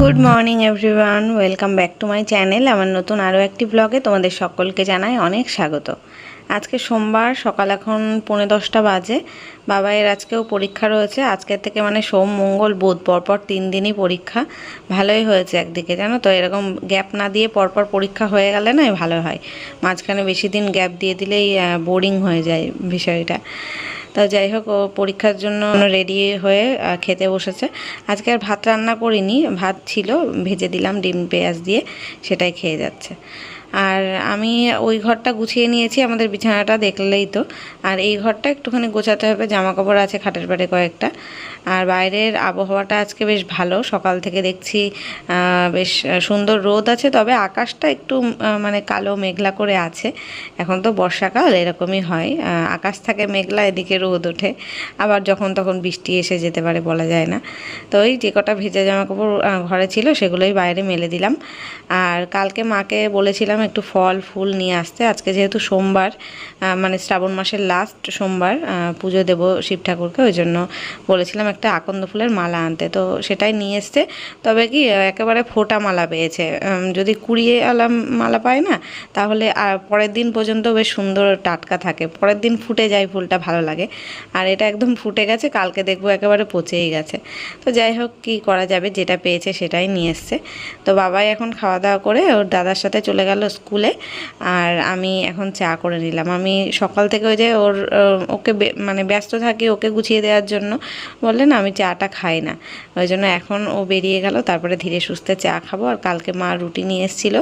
Good morning everyone, welcome back to my channel. আমার নতুন আরও একটি ব্লগে তোমাদের সকলকে জানাই অনেক স্বাগত। আজকে সোমবার, সকাল এখন 10:45 বাজে। বাবাইয়ের আজকেও পরীক্ষা রয়েছে। আজকের থেকে মানে সোম, মঙ্গল, বুধ পরপর 3 দিনই পরীক্ষা। ভালোই হয়েছে একদিকে, জানো তো, এরকম গ্যাপ না দিয়ে পরপর পরীক্ষা হয়ে গেলে না ভালো হয়। মাঝখানে বেশি দিন গ্যাপ দিয়ে দিলেই বোরিং হয়ে যায় বিষয়টা। তো যাই হোক, ও পরীক্ষার জন্য রেডি হয়ে খেতে বসেছে। আজকে আর ভাত রান্না করিনি, ভাত ছিল, ভেজে দিলাম ডিম পেঁয়াজ দিয়ে, সেটাই খেয়ে যাচ্ছে। আর আমি ওই ঘরটা গুছিয়ে নিয়েছি, আমাদের বিছানাটা দেখলেই তো। আর এই ঘরটা একটুখানি গোছাতে হবে, জামা কাপড় আছে খাটের পাড়ে কয়েকটা। আর বাইরের আবহাওয়াটা আজকে বেশ ভালো, সকাল থেকে দেখছি বেশ সুন্দর রোদ আছে, তবে আকাশটা একটু মানে কালো মেঘলা করে আছে। এখন তো বর্ষাকাল, এরকমই হয়, আকাশ থাকে মেঘলা, এদিকে রোদ ওঠে, আবার যখন তখন বৃষ্টি এসে যেতে পারে, বলা যায় না। তো ওই যে কটা ভেজা জামা কাপড় ঘরে ছিল সেগুলোই বাইরে মেলে দিলাম। আর কালকে মাকে বলেছিলাম একটু ফল ফুল নিয়ে আসতে। আজকে যেহেতু সোমবার, মানে শ্রাবণ মাসের লাস্ট সোমবার, পুজো দেব শিব ঠাকুরকে, ওই জন্য বলেছিলাম একটা আকন্দ ফুলের মালা আনতে। তো সেটাই নিয়ে এসছে। তবে কি একেবারে ফোটা মালা পেয়েছে। যদি কুড়িয়ে আলা মালা পায় না, তাহলে পরের দিন পর্যন্ত বেশ সুন্দর টাটকা থাকে, পরের দিন ফুটে যায় ফুলটা, ভালো লাগে। আর এটা একদম ফুটে গেছে, কালকে দেখবো একেবারে পচেই গেছে। তো যাই হোক, কী করা যাবে, যেটা পেয়েছে সেটাই নিয়ে এসছে। তো বাবাই এখন খাওয়া দাওয়া করে ওর দাদার সাথে চলে গেল স্কুলে। আর আমি এখন চা করে নিলাম। আমি সকাল থেকে ওই যে ওকে মানে ব্যস্ত থাকি ওকে গুছিয়ে দেওয়ার জন্য, বললে না আমি চাটা খাই না, ওই জন্য এখন ও বেরিয়ে গেল, তারপরে ধীরে সুস্থে চা খাবো। আর কালকে মা রুটি নিয়ে এসেছিলো,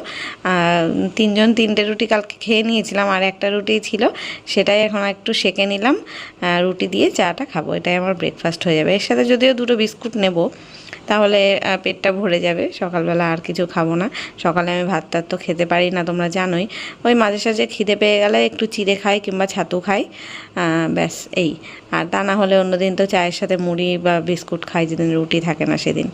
3জন 3টে রুটি কালকে খেয়ে নিয়েছিলাম, আর একটা রুটি ছিল, সেটাই এখন একটু সেঁকে নিলাম, রুটি দিয়ে চাটা খাবো। এটাই আমার ব্রেকফাস্ট হয়ে যাবে। এর সাথে যদিও 2টো বিস্কুট নেব, তাহলে পেটটা ভরে যাবে। সকালবেলা আর কিছু খাবো না, সকালে আমি ভাত টাত তো খেতে পারি না, তোমরা জানোই। ওই মাঝে সাঝে খিদে পেয়ে গেলে একটু চিড়ে খাই কিংবা ছাতু খাই, ব্যাস এই। আর তা না হলে অন্যদিন তো চায়ের সাথে মুড়ি বা বিস্কুট খাই, যেদিন রুটি থাকে না সেদিন।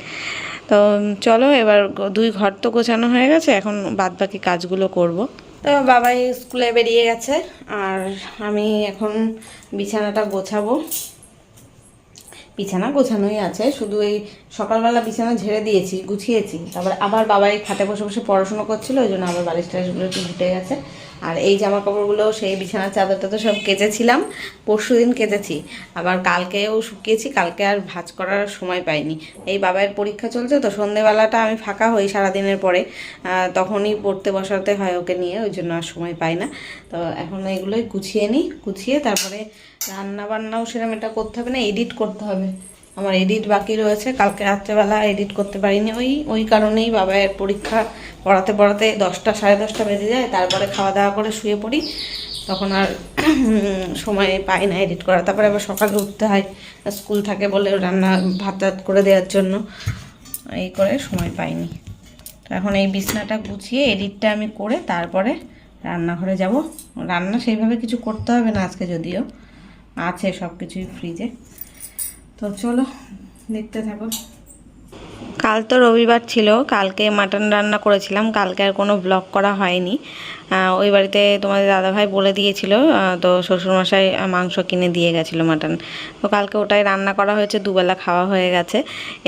তো চলো, এবার 2 ঘর তো গোছানো হয়ে গেছে, এখন বাদ বাকি কাজগুলো করব। তো বাবাই স্কুলে বেরিয়ে গেছে, আর আমি এখন বিছানাটা গোছাবো। বিছানা গোছানোই আছে, শুধু এই সকালবেলা বিছানা ঝেড়ে দিয়েছি, গুছিয়েছি, তারপরে আবার বাবাই খাটে বসে বসে পড়াশুনো করছিল, ওই জন্য আবার বালিশ টালিশগুলো একটু ঘুটে গেছে। আর এই জামা কাপড়গুলো সেই বিছানার চাদরটা তো সব কেচেছিলাম, পরশু দিন কেচেছি, আবার কালকেও শুকিয়েছি, কালকে আর ভাঁজ করার সময় পাইনি। এই বাবাইয়ের পরীক্ষা চলছে তো, সন্ধেবেলাটা আমি ফাঁকা হই সারাদিনের পরে, তখনই পড়তে বসাতে হয় ওকে নিয়ে, ওই জন্য আর সময় পাই না। তো এখন এগুলোই গুছিয়ে নিই, গুছিয়ে তারপরে রান্না বান্নাও সেরকম এটা করতে হবে না, এডিট করতে হবে। আমার এডিট বাকি রয়েছে, কালকে রাত্রেবেলা এডিট করতে পারিনি, ওই কারণেই বাবাইয়ের পরীক্ষা পড়াতে পড়াতে 10টা 10:30 বেজে যায়, তারপরে খাওয়া দাওয়া করে শুয়ে পড়ি, তখন আর সময় পাই না এডিট করা। তারপরে আবার সকালে উঠতে হয়, স্কুল থাকে বলে রান্না ভাত টাত করে দেওয়ার জন্য, এই করে সময় পাইনি। তো এখন এই বিছনাটা গুছিয়ে এডিটটা আমি করে তারপরে রান্নাঘরে যাব। রান্না সেইভাবে কিছু করতে হবে না আজকে, যদিও আছে সব কিছুই ফ্রিজে। তো চলো দেখতে থাকো। কাল তো রবিবার ছিল, কালকে মাটন রান্না করেছিলাম, কালকে আর কোনো ব্লগ করা হয়নি। ওই বাড়িতে তোমাদের দাদাভাই বলে দিয়েছিল, তো শ্বশুরমশাই মাংস কিনে দিয়ে গেছিলো মাটন, তো কালকে ওটাই রান্না করা হয়েছে, দুবেলা খাওয়া হয়ে গেছে।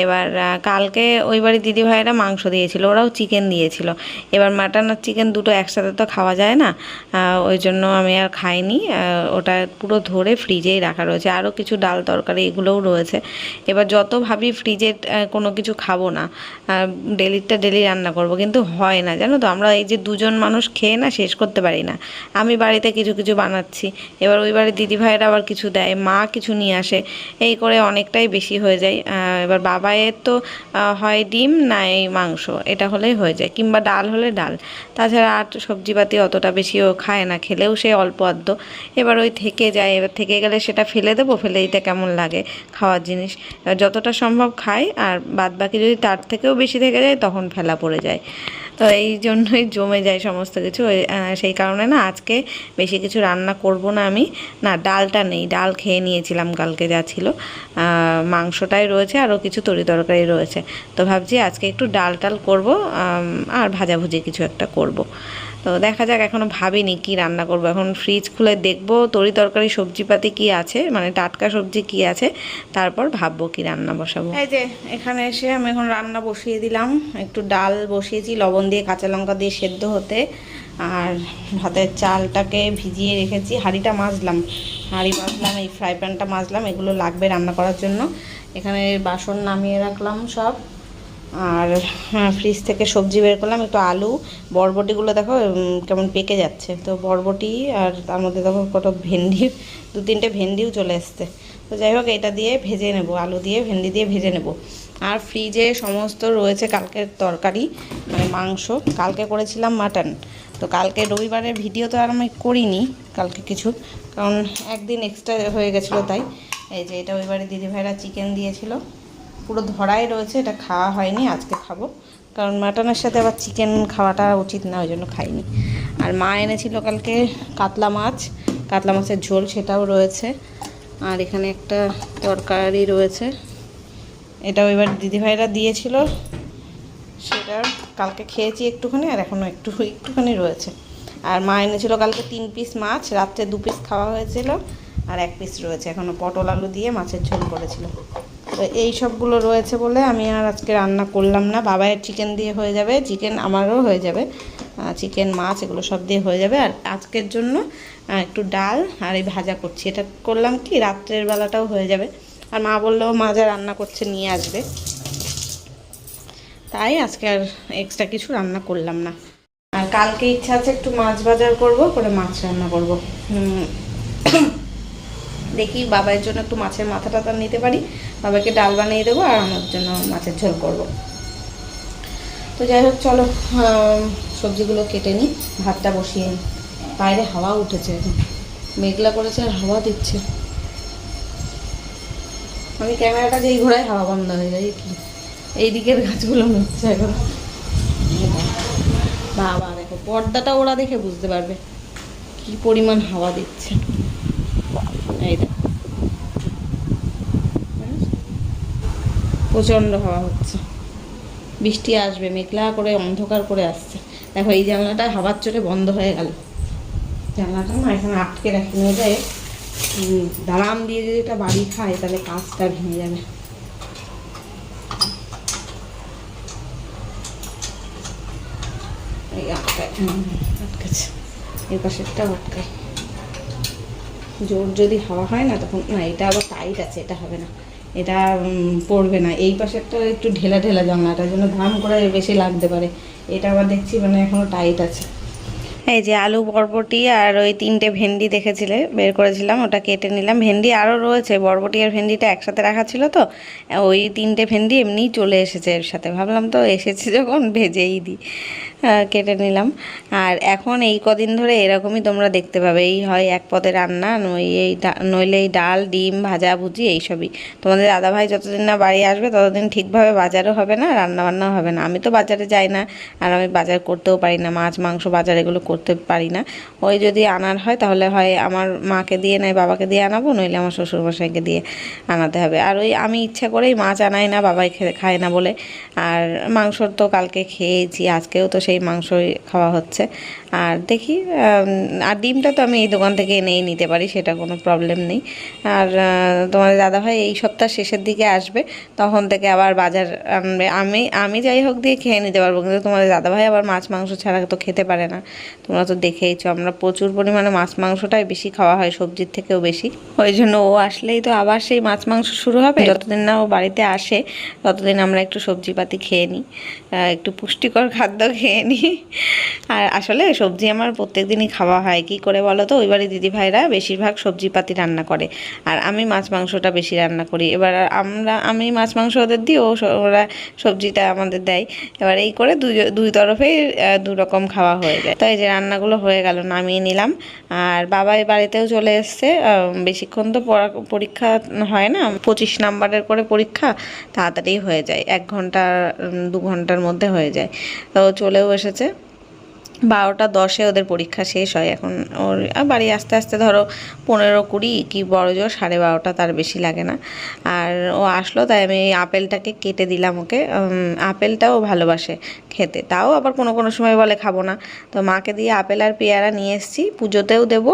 এবার কালকে ওই বাড়ির দিদিভাইরা মাংস দিয়েছিল, ওরাও চিকেন দিয়েছিল। এবার মাটন আর চিকেন দুটো একসাথে তো খাওয়া যায় না, ওই জন্য আমি আর খাইনি। ওটা পুরো ধরে ফ্রিজেই রাখা রয়েছে, আরও কিছু ডাল তরকারি এগুলোও রয়েছে। এবার যত ভাবি ফ্রিজে কোনো কিছু খাবো না, ডেলিটা ডেলি রান্না করব, কিন্তু হয় না, জানো তো, আমরা এই যে 2জন মানুষ খেয়ে না শেষ করতে পারি না। আমি বাড়িতে কিছু কিছু বানাচ্ছি, এবার ওই বাড়ির দিদিভাইরা আবার কিছু দেয়, মা কিছু নিয়ে আসে, এই করে অনেকটাই বেশি হয়ে যায়। এবার বাবায়ের তো হয় ডিম না এই মাংস, এটা হলেই হয়ে যায়, কিংবা ডাল হলে ডাল, তাছাড়া আর সবজিপাতি অতটা বেশিও খায় না, খেলেও সে অল্প আধ। এবার ওই থেকে যায়, এবার থেকে গেলে সেটা ফেলে দেবো, ফেলে দিতে কেমন লাগে খাওয়ার জিনিস, যতটা সম্ভব খাই, আর বাদ বাকি যদি তার থেকেও বেশি থেকে যায় তখন ফেলা পড়ে যায়। তো এই জন্যই জমে যায় সমস্ত কিছু, সেই কারণে না আজকে বেশি কিছু রান্না করব না আমি। না, ডালটা নেই, ডাল খেয়ে নিয়েছিলাম কালকে যা ছিল, মাংসটাই রয়েছে, আরও কিছু তরি তরকারি রয়েছে। তো ভাবছি আজকে একটু ডাল টাল করবো, আর ভাজাভুজি কিছু একটা করব। তো দেখা যাক, এখনও ভাবিনি কি রান্না করব। এখন ফ্রিজ খুলে দেখবো তরি তরকারি সবজিপাতি কি আছে, মানে টাটকা সবজি কি আছে, তারপর ভাববো কি রান্না বসাবো। এই যে এখানে এসে আমি এখন রান্না বসিয়ে দিলাম। একটু ডাল বসিয়েছি লবণ দিয়ে কাঁচা লঙ্কা দিয়ে সেদ্ধ হতে, আর ভাতের চালটাকে ভিজিয়ে রেখেছি। হাঁড়িটা মাজলাম, এই ফ্রাই প্যানটা মাজলাম, এগুলো লাগবে রান্না করার জন্য। এখানে বাসন নামিয়ে রাখলাম সব, আর ফ্রিজ থেকে সবজি বের করলাম। একটু আলু, বরবটিগুলো দেখো কেমন পেকে যাচ্ছে, তো বরবটি, আর তার মধ্যে দেখো কত ভেন্ডি, 2-3টে ভেন্ডিও চলে এসছে। তো যাই হোক, এটা দিয়ে ভেজে নেব, আলু দিয়ে ভেন্ডি দিয়ে ভেজে নেব। আর ফ্রিজে সমস্ত রয়েছে কালকের তরকারি, মানে মাংস। কালকে করেছিলাম মাটন, তো কালকে রবিবারের ভিডিও তো আর আমি করিনি কালকে কিছু, কারণ একদিন এক্সট্রা হয়ে গেছিলো তাই। এই যে এটা ওইবারে দিদিভাইরা চিকেন দিয়েছিল, পুরো ধরাই রয়েছে, এটা খাওয়া হয়নি, আজকে খাবো, কারণ মাটনের সাথে আবার চিকেন খাওয়াটা উচিত না, ওই জন্য খাইনি। আর মা এনেছিল কালকে কাতলা মাছের ঝোল, সেটাও রয়েছে। আর এখানে একটা তরকারি রয়েছে, এটাও এবার দিদিভাইরা দিয়েছিল, সেটা কালকে খেয়েছি একটুখানি, আর এখনও একটুখানি রয়েছে। আর মা এনেছিল কালকে 3 পিস মাছ, রাত্রে 2 পিস খাওয়া হয়েছিল, আর 1 পিস রয়েছে এখনও, পটল আলু দিয়ে মাছের ঝোল করেছিল। তো এই সবগুলো রয়েছে বলে আমি আর আজকে রান্না করলাম না। বাবায়ের চিকেন দিয়ে হয়ে যাবে, চিকেন আমারও হয়ে যাবে, চিকেন মাছ এগুলো সব দিয়ে হয়ে যাবে। আর আজকের জন্য একটু ডাল আর এই ভাজা করছি, এটা করলাম কি রাত্রের বেলাটাও হয়ে যাবে। আর মা বললো মা যা রান্না করছে নিয়ে আসবে, তাই আজকে আর এক্সট্রা কিছু রান্না করলাম না। আর কালকে ইচ্ছা আছে একটু মাছ বাজার করব, করে মাছ রান্না করব। দেখি বাবার জন্য একটু মাছের মাথা টাথা নিতে পারি, বাবাকে ডাল বানিয়ে দেবো, আর আমার জন্য মাছের ঝোল করব। তো যাই হোক, চলো সবজিগুলো কেটে নিই, ভাতটা বসিয়ে নিই। বাইরে হাওয়া উঠেছে, এখন মেঘলা করেছে আর হাওয়া দিচ্ছে। আমি ক্যামেরাটা যেই ঘোরায় হাওয়া বন্ধ হয়ে যায়, কি এই দিকের গাছগুলো নড়ছে এখন। বাবা দেখো, পর্দাটা ওরা দেখে বুঝতে পারবে কি পরিমাণ হাওয়া দিচ্ছে। এই দেখো, প্রচণ্ড হাওয়া হচ্ছে, বৃষ্টি আসবে, মেঘলা করে অন্ধকার করে আসছে। দেখো এই জানলাটা হাওয়ার চোটে বন্ধ হয়ে গেল, জানলাটা না এখানে আটকে রাখি, নিয়ে যায় দাঁড়াম দিয়ে যদি এটা বাড়ি খায় তাহলে কাজটা ভেঙে যাবে। এই আটকাচ্ছে, এই পাশেরটা আটকায়। জোর যদি হাওয়া হয় না তখন, না এটা আবার টাইট আছে, এটা হবে না, এটা পড়বে না। এই পাশেরটা একটু ঢেলা ঢেলা জানলাটার জন্য ধাম করে বেশি লাগতে পারে, এটা আবার দেখছি মানে এখনও টাইট আছে। এই যে আলু, বরবটি আর ওই 3টে ভেন্ডি দেখেছিলে বের করেছিলাম, ওটা কেটে নিলাম। ভেন্ডি আরও রয়েছে, বরবটি আর ভেন্ডিটা একসাথে রাখা ছিল, তো ওই 3টে ভেন্ডি এমনিই চলে এসেছে এর সাথে, ভাবলাম তো এসেছে যখন ভেজেই দিই, কেটে নিলাম। আর এখন এই কদিন ধরে এরকমই তোমরা দেখতে পাবে, এই হয় এক পদে রান্না, নইলে এই ডাল, ডিম, ভাজা ভুজি এইসবই। তোমাদের দাদাভাই যতদিন না বাড়ি আসবে ততদিন ঠিকভাবে বাজারও হবে না, রান্নাবান্নাও হবে না। আমি তো বাজারে যাই না, আর আমি বাজার করতেও পারি না, মাছ মাংস বাজার এগুলো করতে পারি না। ওই যদি আনার হয় তাহলে হয় আমার মাকে দিয়ে নয় বাবাকে দিয়ে আনাবো, নইলে আমার শ্বশুরমশাইকে দিয়ে আনাতে হবে। আর ওই আমি ইচ্ছা করেই মাছ আনাই না, বাবাই খায় না বলে। আর মাংসর তো কালকে খেয়েছি, আজকেও তো সেই মাংসই খাওয়া হচ্ছে। আর দেখি, আর ডিমটা তো আমি এই দোকান থেকে এনেই নিতে পারি, সেটা কোনো প্রবলেম নেই। আর তোমাদের দাদাভাই এই সপ্তাহ শেষের দিকে আসবে, তখন থেকে আবার বাজার আনবে। আমি যাই হোক দিয়ে খেয়ে নিতে পারবো, কিন্তু তোমাদের দাদাভাই আবার মাছ মাংস ছাড়া তো খেতে পারে না। তোমরা তো দেখেইছো, আমরা প্রচুর পরিমাণে মাছ মাংসটাই বেশি খাওয়া হয়, সবজির থেকেও বেশি। ওই জন্য ও আসলেই তো আবার সেই মাছ মাংস শুরু হবে। যতদিন না ও বাড়িতে আসে ততদিন আমরা একটু সবজিপাতি খেয়ে নিই, একটু পুষ্টিকর খাদ্য খেয়ে নিই। আর আসলে সবজি আমার প্রত্যেক দিনই খাওয়া হয়, কি করে বলো তো, ওই বাড়ি দিদিভাইরা বেশিরভাগ সবজিপাতি রান্না করে, আর আমি মাছ মাংসটা বেশি রান্না করি। এবার আমি মাছ মাংস ওদের দিই, ওরা সবজিটা আমাদের দেয়। এবার এই করে দুই তরফেই 2 রকম খাওয়া হয়ে যায়। তো এই যে রান্নাগুলো হয়ে গেল, নামিয়ে নিলাম। আর বাবা বাড়িতেও চলে এসছে, বেশিক্ষণ তো পরীক্ষা হয় না, 25 নাম্বারের করে পরীক্ষা, তাড়াতাড়ি হয়ে যায়, 1 ঘন্টা 2 ঘন্টার মধ্যে হয়ে যায়। তো চলেও এসেছে। 12টা 10-এ ওদের পরীক্ষা শেষ হয়। এখন ওর বাড়ি আস্তে আস্তে ধরো 15-20 কি বড় জোর 12:30, তার বেশি লাগে না। আর ও আসলো তাই আমি আপেলটাকে কেটে দিলাম ওকে। আপেলটাও ভালোবাসে খেতে, তাও আবার কোনো কোনো সময় বলে খাবো না। তো মাকে দিয়ে আপেল আর পেয়ারা নিয়ে এসেছি, পুজোতেও দেবো।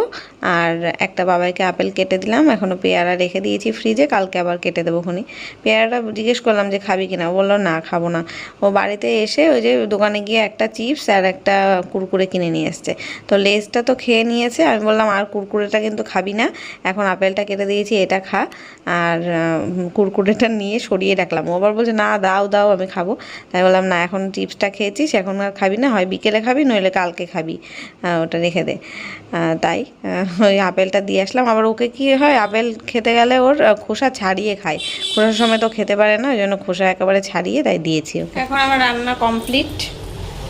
আর একটা বাবাইকে আপেল কেটে দিলাম, এখনও পেয়ারা রেখে দিয়েছি ফ্রিজে, কালকে আবার কেটে দেবো খুনি। পেয়ারাটা জিজ্ঞেস করলাম যে খাবি কিনা, বললো না খাবো না। ও বাড়িতে এসে ওই যে দোকানে গিয়ে একটা চিপস আর একটা কুরকুরে কিনে নিয়ে এসছে। তো লেজটা তো খেয়ে নিয়েছে, আমি বললাম আর কুরকুরেটা কিন্তু খাবি না, এখন আপেলটা কেটে দিয়েছি এটা খা। আর কুরকুরেটা নিয়ে সরিয়ে রাখলাম। ও আবার বলছে না দাও দাও আমি খাবো। তাই বললাম না, এখন চিপসটা খেয়েছিস, এখন আর খাবি না, হয় বিকেলে খাবি নইলে কালকে খাবি, ওটা রেখে দে। তাই ওই আপেলটা দিয়ে আসলাম। আবার ওকে কি হয়, আপেল খেতে গেলে ওর খোসা ছাড়িয়ে খায়, খোসার সময় তো খেতে পারে না, ওই জন্য খোসা একেবারে ছাড়িয়ে তাই দিয়েছি ওকে। এখন আমার রান্না কমপ্লিট,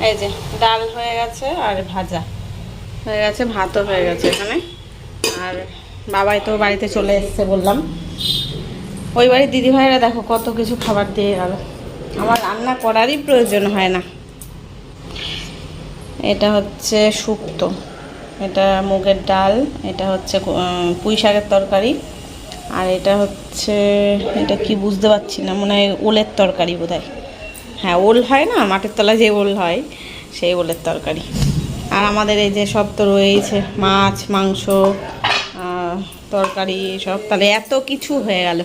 এই যে ডাল হয়ে গেছে আর ভাজা হয়ে গেছে, ভাতও হয়ে গেছে এখানে। আর বাবাই তো বাড়িতে চলে এসছে বললাম। ওই বাড়ির দিদিভাইরা দেখো কত কিছু খাবার দিয়ে গেল, আমার রান্না করারই প্রয়োজন হয় না। এটা হচ্ছে শুক্তো, এটা মুগের ডাল, এটা হচ্ছে পুঁই শাকের তরকারি, আর এটা হচ্ছে, এটা কি বুঝতে পারছি না, মনে হয় ওলের তরকারি বোধহয়। হ্যাঁ ওল হয় না মাটির তলায় যে ওল হয়, সেই ওলের তরকারি। আর আমাদের এই যে সব তো রয়েছে, মাছ মাংস তরকারি সব, তাহলে এত কিছু হয়ে গেল।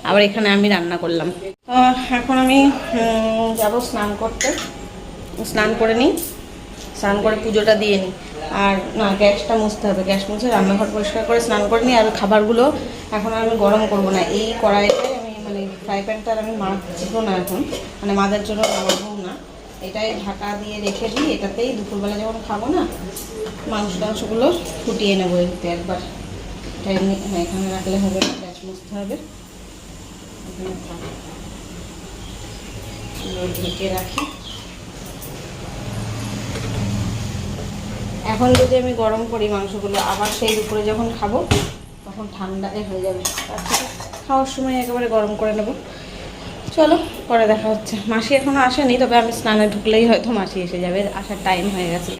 আবার এখানে আমি রান্না করলাম। এখন আমি যাব স্নান করতে, স্নান করে নিই, স্নান করে পুজোটা দিয়ে নিই। আর না, গ্যাসটা মুছতে হবে, গ্যাস মুছে রান্নাঘর পরিষ্কার করে স্নান করে নিই। আর খাবারগুলো এখন আমি গরম করব না, এই কড়াইতে আমি মানে ফ্রাই প্যানটা আমি মাজবো না এখন, মানে মাজার জন্য নামাবো না, এটাই ঢাকা দিয়ে রেখে দিই। এটাতেই দুপুরবেলা যখন খাবো না, মাংস টাংসগুলো ফুটিয়ে নেবো এতে একবার। এটা এমনি এখানে রাখলে হবে না, গ্যাস মুছতে হবে। ঢেকে রাখি। এখন যদি আমি গরম করি মাংসগুলো, আবার সেই দুপুরে যখন খাবো তখন ঠান্ডা হয়ে যাবে, তার থেকে খাওয়ার সময় একেবারে গরম করে নেব। চলো পরে দেখা হচ্ছে। মাসি এখনও আসেনি, তবে আমি স্নানে ঢুকলেই হয়তো মাসি এসে যাবে, আসার টাইম হয়ে গেছে।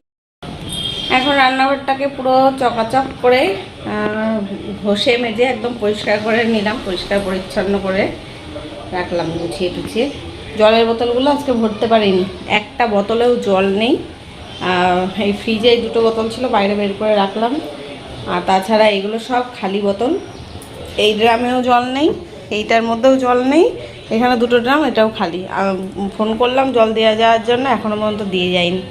এখন রান্নাঘরটাকে পুরো চকাচক করে ঘষে মেজে একদম পরিষ্কার করে নিলাম, পরিষ্কার পরিচ্ছন্ন করে রাখলাম, গুছিয়ে টুছিয়ে। জলের বোতলগুলো আজকে ভরতে পারিনি, একটা বোতলেও জল নেই। এই ফ্রিজে 2টো বোতল ছিল, বাইরে বের করে রাখলাম। আর তাছাড়া এগুলো সব খালি বোতল। এই ড্রামেও জল নেই, এইটার মধ্যেও জল নেই, এখানে 2টো ড্রাম, এটাও খালি। ফোন করলাম জল দেওয়া যাওয়ার জন্য, এখনও পর্যন্ত দিয়ে যায়নি।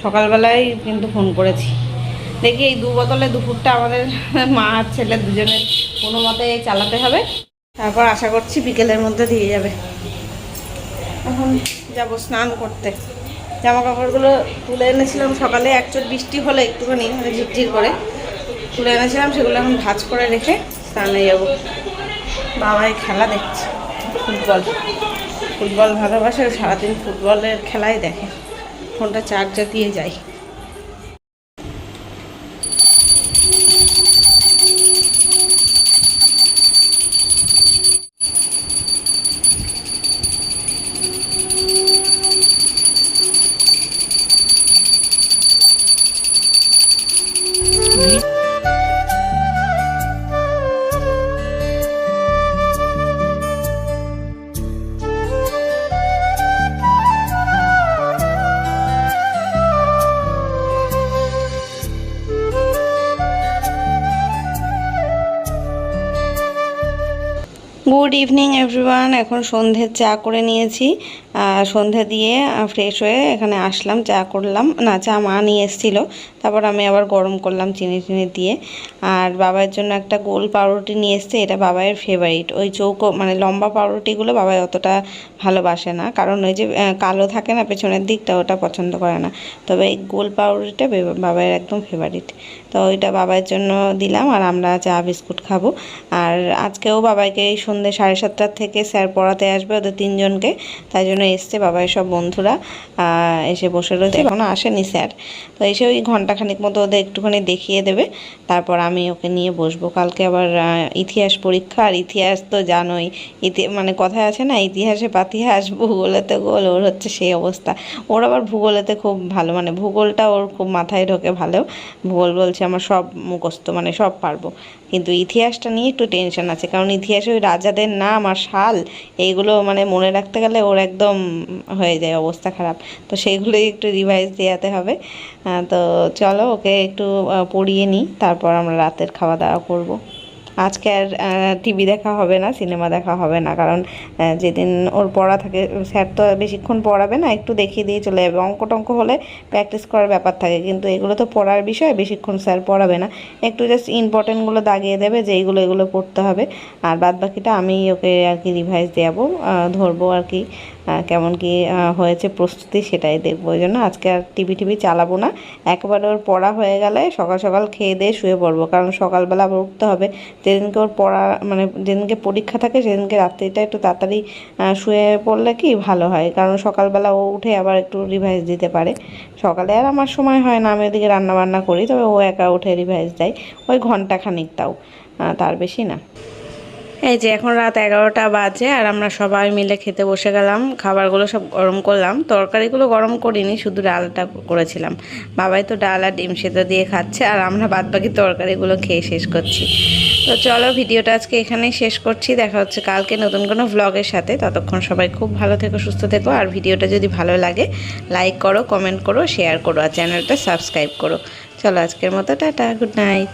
সকালবেলায় কিন্তু ফোন করেছি। দেখি এই 2 বোতলে দুপুরটা আমাদের মা আর ছেলে দুজনের কোনো মতে চালাতে হবে, তারপর আশা করছি বিকেলের মধ্যে দিয়ে যাবে। এখন যাব স্নান করতে। জামা কাপড়গুলো তুলে এনেছিলাম সকালে, একচোট বৃষ্টি হলে একটুখানি মানে ঝিরঝির করে তুলে এনেছিলাম, সেগুলো এখন ভাঁজ করে রেখে স্নানে যাবো। বাবাই খেলা দেখছে, ফুটবল ভালোবাসে, সারাদিন ফুটবলের খেলাই দেখে। ফোনটা চার্জে দিয়ে যাই। Good evening everyone. এখন সন্ধ্যের চা করে নিয়েছি, সন্ধ্যে দিয়ে ফ্রেশ হয়ে এখানে আসলাম, চা করলাম। না, চা মা নিয়ে এসেছিলো, তারপর আমি আবার গরম করলাম চিনি টিনি দিয়ে। আর বাবার জন্য একটা গোল পাউরুটি নিয়ে এসছে, এটা বাবাইয়ের ফেভারিট। ওই চৌকো মানে লম্বা পাউরুটিগুলো বাবাই অতটা ভালোবাসে না, কারণ ওই যে কালো থাকে না পেছনের দিকটা, ওটা পছন্দ করে না। তবে এই গোল পাউরুটিটা বাবাইয়ের একদম ফেভারিট। তো ওইটা বাবার জন্য দিলাম, আর আমরা চা বিস্কুট খাবো। আর আজকেও বাবাইকে এই সন্ধ্যে 7:30 থেকে স্যার পড়াতে আসবে ওদের 3জনকে, তাই জন্য এসছে বাবাইয়ের সব বন্ধুরা, এসে বসে রয়েছে, এখনও আসেনি স্যার। তো এসে ওই ঘন্টাখানিক মতো ওদের একটুখানি দেখিয়ে দেবে, তারপর আমি ওকে নিয়ে বসবো। কালকে আবার ইতিহাস পরীক্ষা, আর ইতিহাস তো জানোই, মানে কথায় আছে না, ইতিহাসে পাতিহাস ভূগোলেতে গোল, ওর হচ্ছে সেই অবস্থা। ওর আবার ভূগোলেতে খুব ভালো, মানে ভূগোলটা ওর খুব মাথায় ঢোকে ভালো। ভূগোল বলছে আমার সব মুখস্থ, মানে সব পারবো। কিন্তু ইতিহাসটা নিয়ে একটু টেনশন আছে, কারণ ইতিহাসে ওই রাজাদের নাম আর সাল এইগুলো মানে মনে রাখতে গেলে ওর একদম হয়ে যায় অবস্থা খারাপ। তো সেইগুলোই একটু রিভাইজ দেওয়াতে হবে। তো চলো ওকে একটু পড়িয়ে নিই, তারপর আমরা রাতের খাওয়া দাওয়া করবো। আজকে আর টিভি দেখা হবে না, সিনেমা দেখা হবে না, কারণ যেদিন ওর পড়া থাকে স্যার তো বেশিক্ষণ পড়াবে না, একটু দেখিয়ে দিয়ে চলে যাবে। অঙ্ক টঙ্ক হলে প্র্যাকটিস করার ব্যাপার থাকে, কিন্তু এগুলো তো পড়ার বিষয়, বেশিক্ষণ স্যার পড়াবে না, একটু জাস্ট ইম্পর্টেন্টগুলো দাগিয়ে দেবে যে এগুলো পড়তে হবে। আর বাদ বাকিটা আমি ওকে আর কি রিভাইজ দেবো, ধরবো আর কি কেমন কি হয়েছে প্রস্তুতি, সেটাই দেখবো। ওই জন্য আজকে আর টিভি চালাবো না, একবারে ওর পড়া হয়ে গেলে সকাল সকাল খেয়ে দিয়ে শুয়ে পড়বো, কারণ সকালবেলা আবার উঠতে হবে। যেদিনকে ওর পড়া মানে যেদিনকে পরীক্ষা থাকে সেদিনকে রাত্রিটা একটু তাড়াতাড়ি শুয়ে পড়লে কি ভালো হয়, কারণ সকালবেলা ও উঠে আবার একটু রিভাইজ দিতে পারে। সকালে আর আমার সময় হয় না, আমি ওদিকে রান্নাবান্না করি, তবে ও একা উঠে রিভাইজ দেয়, ওই ঘন্টাখানিক, তাও তার বেশি না। এই যে এখন রাত 11টা বাজে, আর আমরা সবাই মিলে খেতে বসে গেলাম। খাবারগুলো সব গরম করলাম, তরকারিগুলো গরম করিনি, শুধু ডালটা করেছিলাম। বাবাই তো ডাল আর ডিম সেদ্ধ দিয়ে খাচ্ছে, আর আমরা বাদবাকি তরকারিগুলো খেয়ে শেষ করছি। তো চলো ভিডিওটা আজকে এখানেই শেষ করছি, দেখা হচ্ছে কালকে নতুন কোনো ভ্লগের সাথে। ততক্ষণ সবাই খুব ভালো থেকো, সুস্থ থেকো, আর ভিডিওটা যদি ভালো লাগে লাইক করো, কমেন্ট করো, শেয়ার করো, আর চ্যানেলটা সাবস্ক্রাইব করো। চলো আজকের মতো টাটা, গুড নাইট।